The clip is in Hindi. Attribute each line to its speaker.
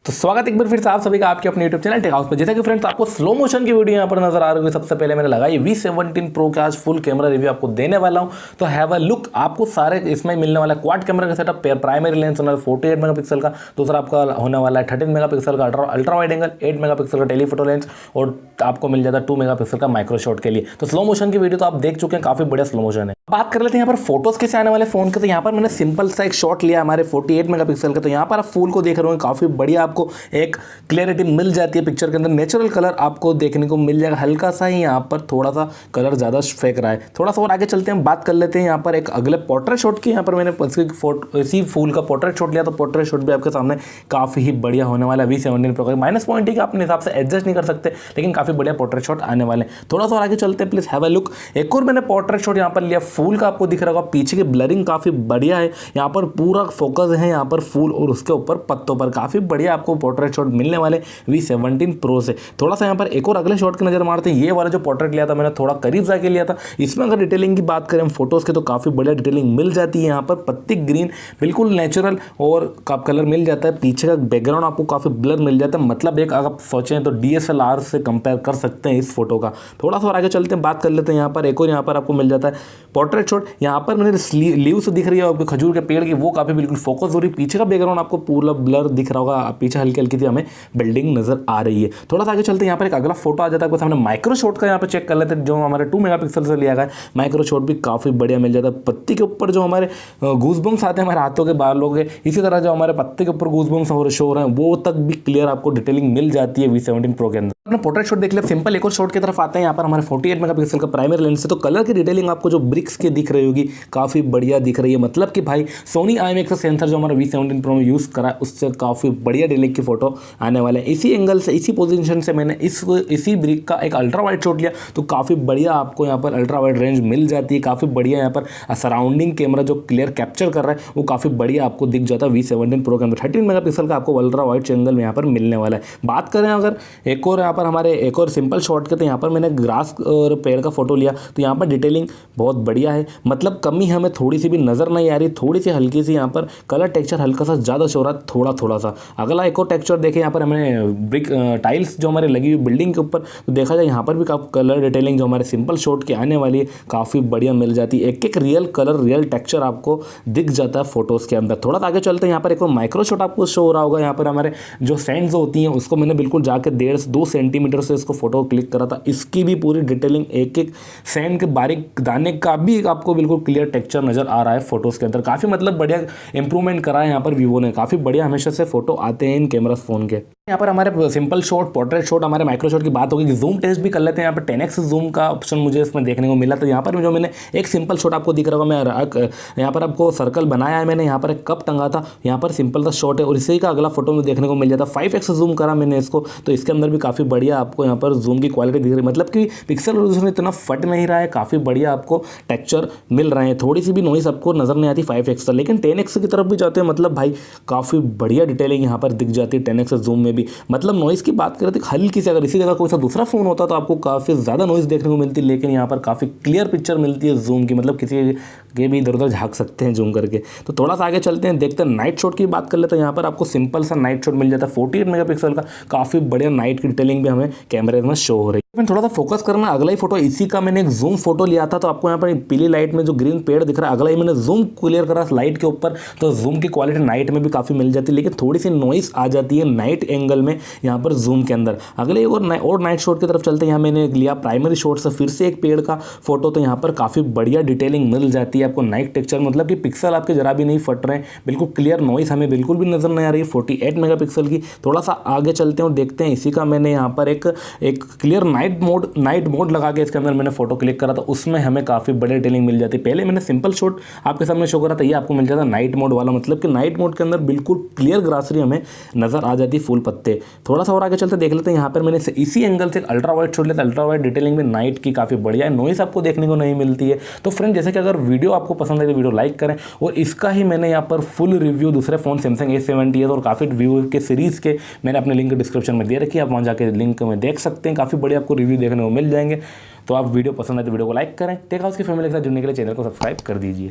Speaker 1: तो स्वागत एक बार फिर से आप सभी का आपके अपने YouTube चैनल टेक हाउस पर। जैसा कि फ्रेंड्स आपको स्लो मोशन की वीडियो यहाँ पर नजर आ रही है। सबसे पहले मैंने लगाई V17 Pro का आज फुल कैमरा रिव्यू आपको देने वाला हूँ। तो हैव अ लुक, आपको सारे इसमें मिलने वाला क्वाड कैमरा का सेटअप, प्राइमरी लेंस होना 48 मेगापिक्सल का, दूसरा आपका होने वाला है 13 मेगापिक्सल का अल्ट्रा वाइड एंगल, 8 मेगापिक्सल का टेलीफोटो लेंस और आपको मिल जाता है 2 मेगापिक्सल का माइक्रो शॉट के लिए। तो स्लो मोशन की वीडियो तो आप देख चुके हैं, काफी बढ़िया स्लो मोशन है। बात कर लेते हैं यहाँ पर फोटोज कैसे आने वाले फोन के। तो यहाँ पर मैंने सिंपल सा एक शॉट लिया हमारे 48 मेगापिक्सल का। तो यहाँ पर आप फूल को देख रहे हो, काफी बढ़िया आपको एक क्लियरिटी मिल जाती है पिक्चर के अंदर। नेचुरल कलर आपको देखने को मिल जाएगा, हल्का सा ही यहाँ पर थोड़ा सा कलर ज्यादा फेंक रहा है। थोड़ा सा और आगे चलते हैं, बात कर लेते हैं यहाँ पर एक अगले पोर्ट्रेट शॉट की। यहाँ पर मैंने इसी फूल का पोर्ट्रेट शॉट लिया। तो पोर्ट्रेट शॉट भी आपके सामने काफी ही बढ़िया होने वाला है। V17 Pro का माइनस पॉइंट ही अपने हिसाब से एडजस्ट नहीं कर सकते, लेकिन काफी बढ़िया पोर्ट्रेट शॉट आने वाले हैं। थोड़ा सा और आगे चलते हैं, प्लीज हैव अ लुक। एक और मैंने पोर्ट्रेट शॉट यहाँ पर लिया फूल का, आपको दिख रहा होगा पीछे की ब्लरिंग काफी बढ़िया है। यहाँ पर पूरा फोकस है यहाँ पर फूल और उसके ऊपर पत्तों पर, काफी बढ़िया आपको पोर्ट्रेट शॉट मिलने वाले V17 Pro से। थोड़ा सा यहाँ पर एक और अगले शॉट की नजर मारते हैं। ये वाला जो पोर्ट्रेट लिया था मैंने थोड़ा करीब जाके लिया था। इसमें अगर डिटेलिंग की बात करें फोटोज के, तो काफी बढ़िया डिटेलिंग मिल जाती है। यहाँ पर पत्ती ग्रीन बिल्कुल नेचुरल और कलर मिल जाता है। पीछे का बैकग्राउंड आपको काफी ब्लर मिल जाता है, मतलब एक अगर आप सोचें तो DSLR से कंपेयर कर सकते हैं इस फोटो का। थोड़ा सा और आगे चलते हैं, बात कर लेते हैं यहाँ पर एक और यहाँ पर आपको मिल जाता है पोर्ट्रेट शॉट। यहाँ पर मैंने लीव्स दिख रही है आपको खजूर के पेड़ की, वो काफी बिल्कुल फोकस हो रही है। पीछे का बैकग्राउंड आपको पूरा ब्लर दिख रहा होगा, पीछे हल्की हल्की सी हमें बिल्डिंग नजर आ रही है। थोड़ा सा आगे चलते हैं, यहाँ पर एक अगला फोटो आ जाता है आपको सामने। माइक्रो शॉट का यहाँ पर चेक कर लेते हैं, जो हमारे 2 मेगापिक्सल से लिया गया है। माइक्रो शॉट भी काफी बढ़िया मिल जाता है। पत्ती के ऊपर जो हमारे गूजबम्स आते हैं हमारे हाथों के बालों के, इसी तरह जो हमारे पत्ते के ऊपर गूजबम्स शो हो रहे हैं, वो तक भी क्लियर आपको डिटेलिंग मिल जाती है V17 Pro के अंदर। अपना पोर्ट्रेट शॉट देख लिया, सिंपल एक और शॉट की तरफ आते हैं। यहाँ पर हमारे 48 मेगापिक्सल का प्राइमरी लेंस है। तो कलर की डिटेलिंग आपको जो ब्रिक्स की दिख रही होगी काफी बढ़िया दिख रही है, मतलब कि भाई सोनी IMX का सेंसर जो हमारा V17 Pro में यूज करा है, उससे काफी बढ़िया डिटेलिंग की फोटो आने वाले हैं। इसी एंगल से, इसी पोजीशन से मैंने इसी ब्रिक का एक अल्ट्रा वाइड शॉट लिया, तो काफी बढ़िया आपको यहाँ पर अल्ट्रा वाइड रेंज मिल जाती है। काफी बढ़िया यहाँ पर सराउंडिंग कैमरा जो क्लियर कैप्चर कर रहा है वो काफी बढ़िया आपको दिख जाता है V17 Pro के अंदर। 13 मेगापिक्सल का आपको अल्ट्रा वाइड एंगल में यहाँ पर मिलने वाला है। बात करें अगर एक और यहाँ पर हमारे एक और सिंपल शॉट के, तो यहाँ पर मैंने ग्रास और पेड़ का फोटो लिया। तो यहाँ पर डिटेलिंग बहुत बढ़िया है, मतलब कमी हमें थोड़ी सी भी नजर नहीं आ रही, थोड़ी सी हल्की सी यहाँ पर कलर टेक्सचर हल्का सा ज्यादा शो रहा है, थोड़ा सा। अगला एक और टेक्सचर देखें, यहाँ पर हमें ब्रिक टाइल्स जो हमारे लगी हुई बिल्डिंग के ऊपर, तो देखा जाए यहाँ पर भी काफी कलर डिटेलिंग जो हमारे सिंपल शॉट की आने वाली है काफी बढ़िया मिल जाती है। एक एक रियल कलर रियल टेक्सचर आपको दिख जाता है फोटोज के अंदर। थोड़ा आगे चलते हैं, यहाँ पर एक और माइक्रो शॉट आपको शो हो रहा होगा। यहाँ पर हमारे जो सैंड्स होती हैं उसको मैंने बिल्कुल जाके 1.5 से 2 सेंटीमीटर से इसको फोटो क्लिक करा था। इसकी भी पूरी डिटेलिंग एक एक सैंड के बारीक दाने का भी आपको बिल्कुल क्लियर टेक्सचर नजर आ रहा है फोटोज के अंदर। काफी मतलब बढ़िया इंप्रूवमेंट करा है यहाँ पर वीवो ने, काफी बढ़िया हमेशा से फोटो आते हैं इन कैमरा फोन के। यहाँ पर हमारे सिंपल शॉट, पोर्ट्रेट शॉट, हमारे माइक्रो शॉट की बात होगी। जूम टेस्ट भी कर लेते हैं। यहाँ पर 10x जूम का ऑप्शन मुझे इसमें देखने को मिला। तो यहाँ पर जो मैंने एक सिंपल शॉट आपको दिख रहा होगा, मैं यहाँ पर आपको सर्कल बनाया है मैंने, यहाँ पर एक कप टंगा था, यहाँ पर सिंपल सा शॉट है और इसी का अगला फोटो में देखने को मिल जाता। 5x जूम करा मैंने इसको, तो इसके अंदर भी काफी बढ़िया आपको यहाँ पर जूम की क्वालिटी दिख रही है, मतलब कि पिक्सल रेजोल्यूशन इतना फट नहीं रहा है, काफी बढ़िया आपको टेक्सचर मिल रहे हैं। थोड़ी सी भी नॉइस आपको नजर नहीं आती 5x का, लेकिन 10x की तरफ भी जाते हैं, मतलब भाई काफी बढ़िया डिटेलिंग यहाँ पर दिख जाती है 10x जूम में भी। मतलब नॉइस की बात करें तो हल्की से, अगर इसी जगह कोई सा दूसरा फोन होता तो आपको काफी ज्यादा नॉइस देखने को मिलती, लेकिन यहाँ पर काफी क्लियर पिक्चर मिलती है जूम की, मतलब किसी के भी इधर उधर झांक सकते हैं जूम करके। तो थोड़ा सा आगे चलते हैं, देखते हैं नाइट शॉट की बात कर लेते हैं। यहाँ पर आपको सिंपल सा नाइट शॉट मिल जाता है 48 मेगापिक्सल का, काफी बढ़िया नाइट की डिटेलिंग भी हमें कैमरे में शो हो रही है। मैं थोड़ा सा फोकस करना, अगला ही फोटो इसी का मैंने एक जूम फोटो लिया था। तो आपको यहाँ पर पीली लाइट में जो ग्रीन पेड़ दिख रहा है, अगला ही मैंने जूम क्लियर करा लाइट के ऊपर, तो जूम की क्वालिटी नाइट में भी काफी मिल जाती है, लेकिन थोड़ी सी नॉइस आ जाती है नाइट एंगल में यहाँ पर जूम के अंदर। अगले और नाइट शॉट की तरफ चलते हैं। यहाँ मैंने लिया प्राइमरी शॉट से फिर से एक पेड़ का फोटो, तो यहाँ पर काफी बढ़िया डिटेलिंग मिल जाती है आपको नाइट टेक्सचर, मतलब कि पिक्सल आपके जरा भी नहीं फट रहे हैं, बिल्कुल क्लियर नॉइस हमें बिल्कुल भी नजर नहीं आ रही है 48 मेगापिक्सल की। थोड़ा सा आगे चलते हैं और देखते हैं, इसी का मैंने यहाँ पर एक क्लियर नाइट मोड लगा के इसके अंदर मैंने फोटो क्लिक करा था, उसमें हमें काफी बड़ी डिटेलिंग मिल जाती है। पहले मैंने सिंपल शॉट आपके सामने शो करा था, ये आपको मिल जाता नाइट मोड वाला, मतलब कि नाइट मोड के अंदर बिल्कुल क्लियर ग्रासरी हमें नजर आ जाती है, फूल पत्ते। थोड़ा सा और आगे चलते देख लेते हैं, यहाँ पर मैंने इसी एंगल से अल्ट्रा वाइड शॉट लिया था। अल्ट्रा वाइड डिटेलिंग में नाइट की काफी बढ़िया है, नॉइस आपको देखने को नहीं मिलती है। तो फ्रेंड, जैसे कि अगर वीडियो आपको पसंद है तो वीडियो लाइक करें, और इसका ही मैंने यहाँ पर फुल रिव्यू दूसरे फोन सैमसंग A70 और काफी वीवो के सीरीज के मैंने अपने लिंक डिस्क्रिप्शन में दे रखी है, आप वहाँ जाकर लिंक में देख सकते हैं, काफी बढ़िया आपको रिव्यू देखने को मिल जाएंगे। तो आप वीडियो पसंद है तो वीडियो को लाइक करें, टेक हाउस की फैमिली के साथ जुड़ने के लिए चैनल को सब्सक्राइब कर दीजिए।